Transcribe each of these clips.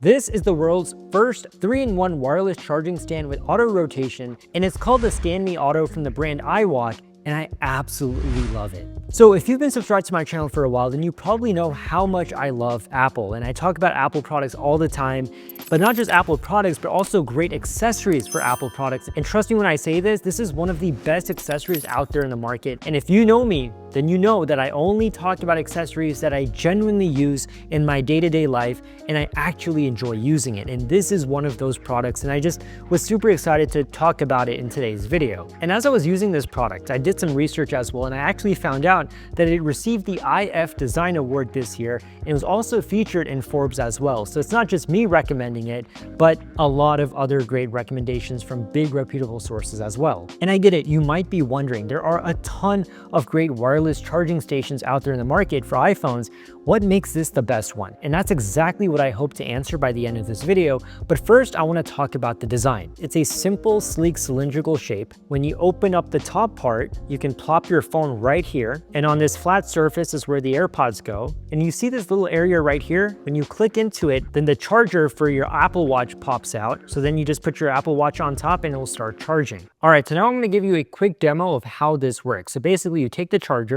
This is the world's first 3-in-1 wireless charging stand with auto rotation, and it's called the StandMe Auto from the brand iWalk, and I absolutely love it. So if you've been subscribed to my channel for a while, then you probably know how much I love Apple, and I talk about Apple products all the time, but not just Apple products, but also great accessories for Apple products. And trust me when I say this, this is one of the best accessories out there in the market. And if you know me, then you know that I only talk about accessories that I genuinely use in my day-to-day life, and I actually enjoy using it. And this is one of those products, and I just was super excited to talk about it in today's video. And as I was using this product, I did some research as well, and I actually found out that it received the iF Design Award this year, and it was also featured in Forbes as well. So it's not just me recommending it, but a lot of other great recommendations from big reputable sources as well. And I get it, you might be wondering, there are a ton of great wireless charging stations out there in the market for iPhones. What makes this the best one? And that's exactly what I hope to answer by the end of this video. But first, I want to talk about the design. It's a simple, sleek, cylindrical shape. When you open up the top part, you can plop your phone right here. And on this flat surface is where the AirPods go. And you see this little area right here? When you click into it, then the charger for your Apple Watch pops out. So then you just put your Apple Watch on top and it will start charging. All right, so now I'm going to give you a quick demo of how this works. So basically you take the charger,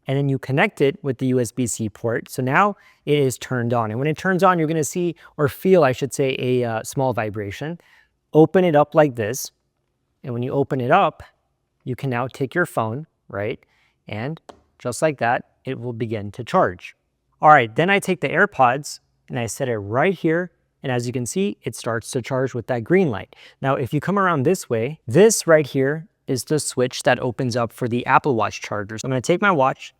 and then you connect it with the USB-C port. So now it is turned on. And when it turns on, you're gonna see, or feel, I should say, a small vibration. Open it up like this. And when you open it up, you can now take your phone, right? And just like that, it will begin to charge. All right, then I take the AirPods and I set it right here. And as you can see, it starts to charge with that green light. Now, if you come around this way, this right here is the switch that opens up for the Apple Watch charger. So I'm gonna take my watch,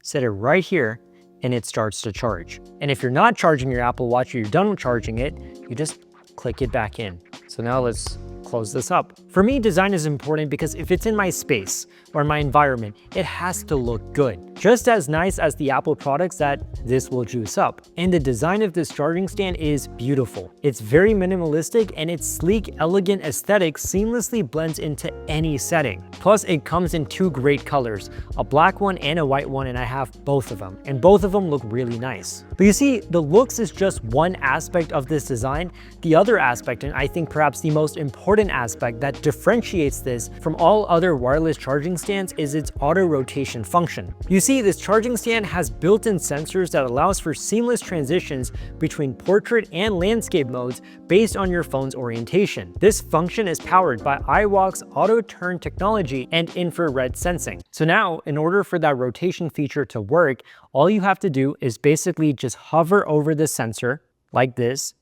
set it right here, and it starts to charge. And if you're not charging your Apple Watch or you're done charging it, you just click it back in. So now let's close this up. For me, design is important because if it's in my space or my environment, it has to look good. Just as nice as the Apple products that this will juice up. And the design of this charging stand is beautiful. It's very minimalistic, and its sleek, elegant aesthetic seamlessly blends into any setting. Plus, it comes in two great colors, a black one and a white one, and I have both of them. And both of them look really nice. But you see, the looks is just one aspect of this design. The other aspect, and I think perhaps the most important aspect that differentiates this from all other wireless charging stands, is its auto rotation function. You see, this charging stand has built-in sensors that allows for seamless transitions between portrait and landscape modes based on your phone's orientation. This function is powered by iWalk's auto turn technology and infrared sensing. So now, in order for that rotation feature to work, all you have to do is basically just hover over the sensor like this,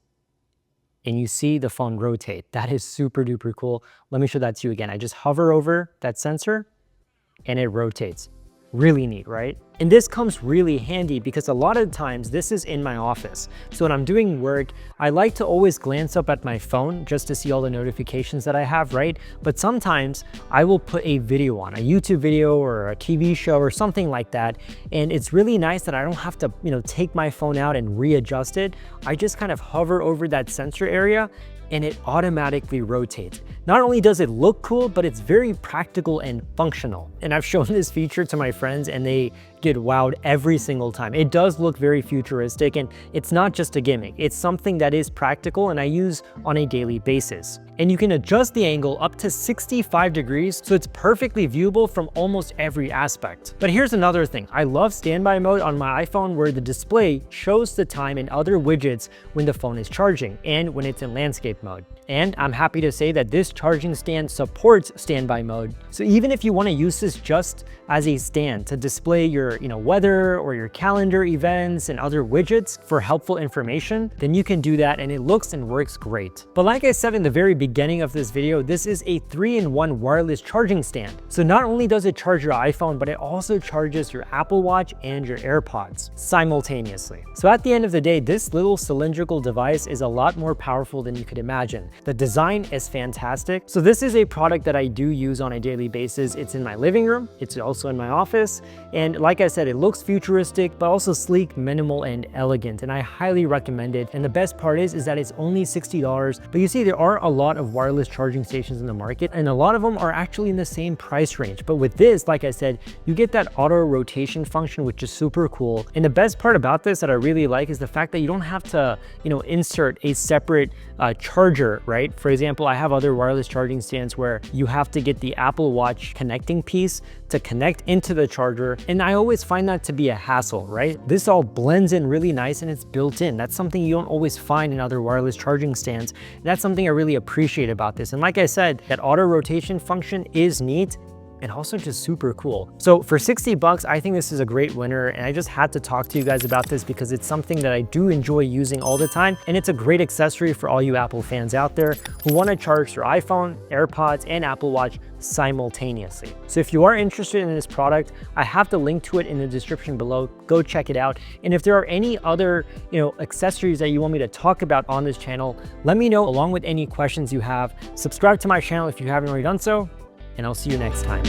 and you see the phone rotate. That is super duper cool. Let me show that to you again. I just hover over that sensor and it rotates. Really neat, right? And this comes really handy because a lot of times this is in my office. So when I'm doing work, I like to always glance up at my phone just to see all the notifications that I have, right? But sometimes I will put a video on, a YouTube video or a TV show or something like that. And it's really nice that I don't have to, take my phone out and readjust it. I just kind of hover over that sensor area and it automatically rotates. Not only does it look cool, but it's very practical and functional. And I've shown this feature to my friends and they get wowed every single time. It does look very futuristic, and it's not just a gimmick. It's something that is practical and I use on a daily basis. And you can adjust the angle up to 65 degrees, so it's perfectly viewable from almost every aspect. But here's another thing. I love standby mode on my iPhone, where the display shows the time and other widgets when the phone is charging and when it's in landscape mode. And I'm happy to say that this charging stand supports standby mode. So even if you want to use this just as a stand to display your weather or your calendar events and other widgets for helpful information, then you can do that, and it looks and works great. But like I said in the very beginning of this video, this is a 3-in-1 wireless charging stand. So not only does it charge your iPhone, but it also charges your Apple Watch and your AirPods simultaneously. So at the end of the day, this little cylindrical device is a lot more powerful than you could imagine. The design is fantastic. So this is a product that I do use on a daily basis. It's in my living room. It's also in my office. And like like I said, it looks futuristic, but also sleek, minimal, and elegant, and I highly recommend it. And the best part is that it's only $60, but you see there are a lot of wireless charging stations in the market, and a lot of them are actually in the same price range. But with this, like I said, you get that auto rotation function, which is super cool. And the best part about this that I really like is the fact that you don't have to, insert a separate charger, right? For example, I have other wireless charging stands where you have to get the Apple Watch connecting piece to connect into the charger, and I always find that to be a hassle, right? This all blends in really nice and it's built in. That's something you don't always find in other wireless charging stands. That's something I really appreciate about this. And like I said, that auto rotation function is neat and also just super cool. So for 60 bucks, I think this is a great winner, and I just had to talk to you guys about this because it's something that I do enjoy using all the time, and it's a great accessory for all you Apple fans out there who want to charge their iPhone, AirPods, and Apple Watch simultaneously. So if you are interested in this product, I have the link to it in the description below. Go check it out. And if there are any other, accessories that you want me to talk about on this channel, let me know along with any questions you have. Subscribe to my channel if you haven't already done so, and I'll see you next time.